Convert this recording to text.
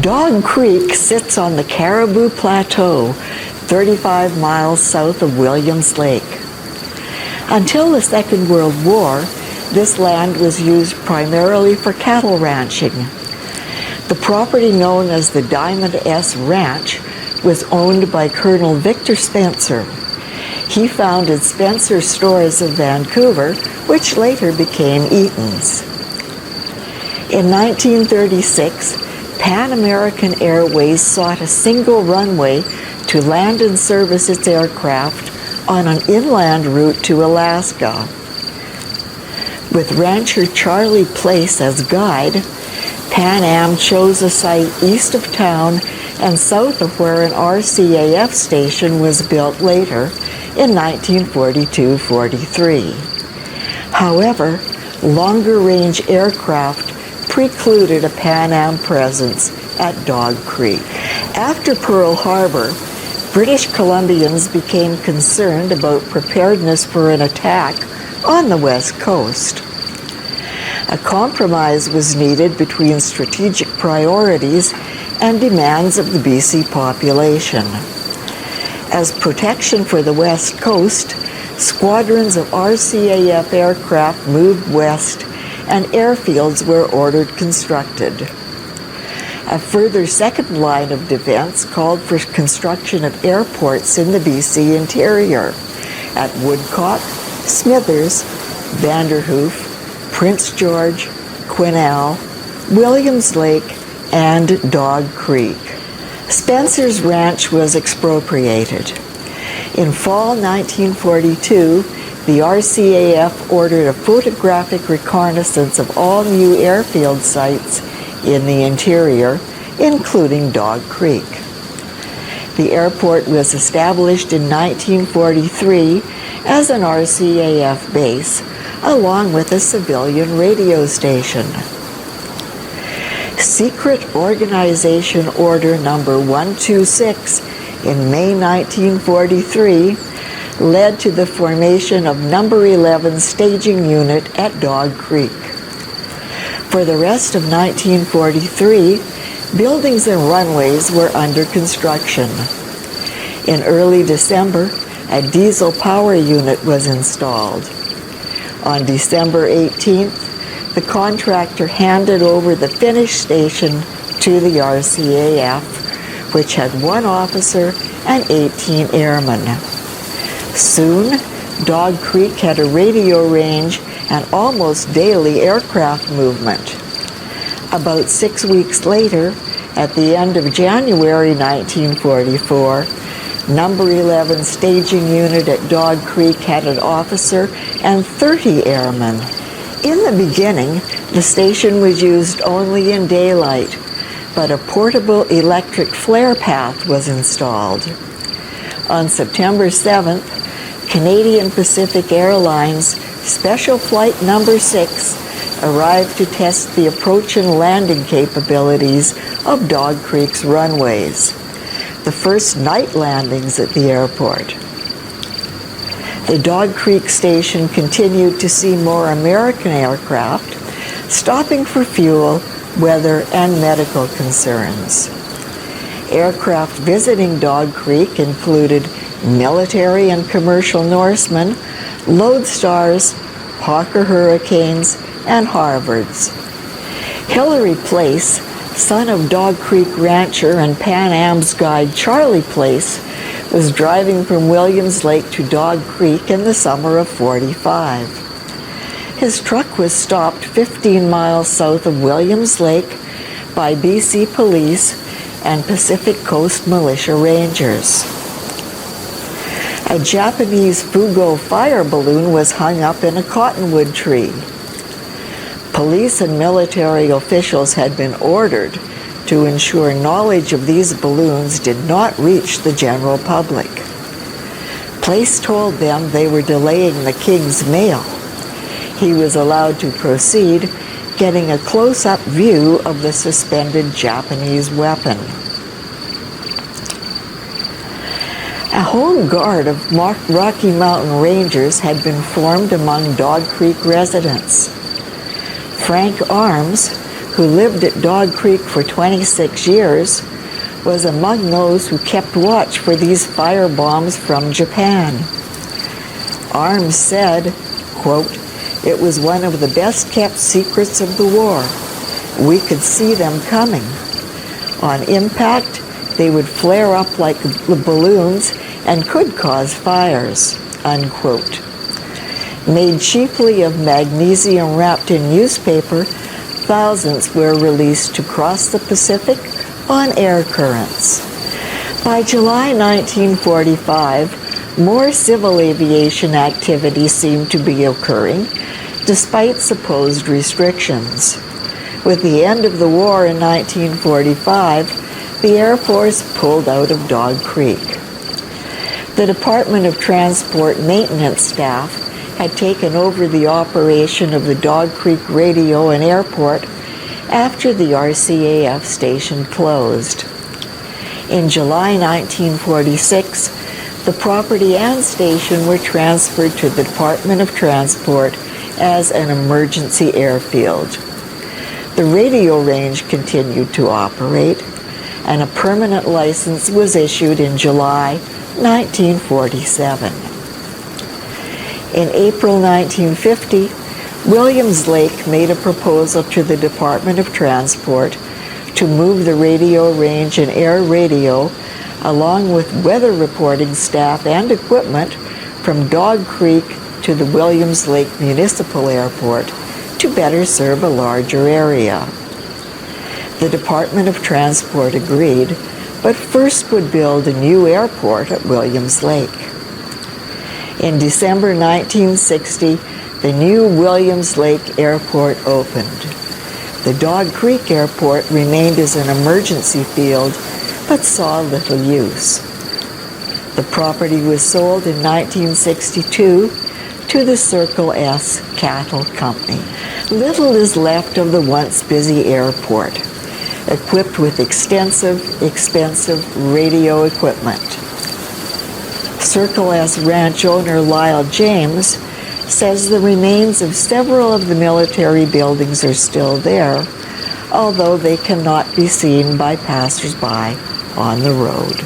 Dog Creek sits on the Cariboo Plateau, 35 miles south of Williams Lake. Until the Second World War, this land was used primarily for cattle ranching. The property known as the Diamond S Ranch was owned by Colonel Victor Spencer. He founded Spencer Stores of Vancouver, which later became Eaton's. In 1936, Pan American Airways sought a single runway to land and service its aircraft on an inland route to Alaska. With rancher Charlie Place as guide, Pan Am chose a site east of town and south of where an RCAF station was built later in 1942-43. However, longer-range aircraft precluded a Pan Am presence at Dog Creek. After Pearl Harbor, British Columbians became concerned about preparedness for an attack on the West Coast. A compromise was needed between strategic priorities and demands of the BC population. As protection for the West Coast, squadrons of RCAF aircraft moved west and airfields were ordered constructed. A further second line of defense called for construction of airports in the BC interior at Woodcock, Smithers, Vanderhoof, Prince George, Quesnel, Williams Lake, and Dog Creek. Spencer's ranch was expropriated. In fall 1942, the RCAF ordered a photographic reconnaissance of all new airfield sites in the interior, including Dog Creek. The airport was established in 1943 as an RCAF base, along with a civilian radio station. Secret Organization Order Number 126 in May 1943 led to the formation of Number 11 Staging Unit at Dog Creek. For the rest of 1943, buildings and runways were under construction. In early December, a diesel power unit was installed. On December 18th, the contractor handed over the finished station to the RCAF, which had 1 officer and 18 airmen. Soon, Dog Creek had a radio range and almost daily aircraft movement. About 6 weeks later, at the end of January 1944, Number 11 Staging Unit at Dog Creek had an officer and 30 airmen. In the beginning, the station was used only in daylight, but a portable electric flare path was installed. On September 7th, Canadian Pacific Airlines Special Flight Number 6 arrived to test the approach and landing capabilities of Dog Creek's runways, the first night landings at the airport. The Dog Creek station continued to see more American aircraft, stopping for fuel, weather, and medical concerns. Aircraft visiting Dog Creek included military and commercial Norsemen, Lodestars, Hawker Hurricanes, and Harvards. Hillary Place, son of Dog Creek rancher and Pan Am's guide Charlie Place, was driving from Williams Lake to Dog Creek in the summer of '45. His truck was stopped 15 miles south of Williams Lake by BC Police and Pacific Coast Militia Rangers. A Japanese Fugo fire balloon was hung up in a cottonwood tree. Police and military officials had been ordered to ensure knowledge of these balloons did not reach the general public. Place told them they were delaying the king's mail. He was allowed to proceed, getting a close-up view of the suspended Japanese weapon. A home guard of Rocky Mountain Rangers had been formed among Dog Creek residents. Frank Arms, who lived at Dog Creek for 26 years, was among those who kept watch for these firebombs from Japan. Arms said, quote, "It was one of the best-kept secrets of the war. We could see them coming. On impact, they would flare up like balloons and could cause fires," unquote. Made chiefly of magnesium wrapped in newspaper, thousands were released to cross the Pacific on air currents. By July 1945, more civil aviation activity seemed to be occurring, despite supposed restrictions. With the end of the war in 1945, the Air Force pulled out of Dog Creek. The Department of Transport maintenance staff had taken over the operation of the Dog Creek Radio and Airport after the RCAF station closed. In July 1946, the property and station were transferred to the Department of Transport as an emergency airfield. The radio range continued to operate, and a permanent license was issued in July 1947. In April 1950, Williams Lake made a proposal to the Department of Transport to move the radio range and air radio, along with weather reporting staff and equipment, from Dog Creek to the Williams Lake Municipal Airport to better serve a larger area. The Department of Transport agreed, but first would build a new airport at Williams Lake. In December 1960, the new Williams Lake Airport opened. The Dog Creek Airport remained as an emergency field, but saw little use. The property was sold in 1962 to the Circle S Cattle Company. Little is left of the once busy airport, equipped with extensive, expensive radio equipment. Circle S ranch owner Lyle James says the remains of several of the military buildings are still there, although they cannot be seen by passers-by on the road.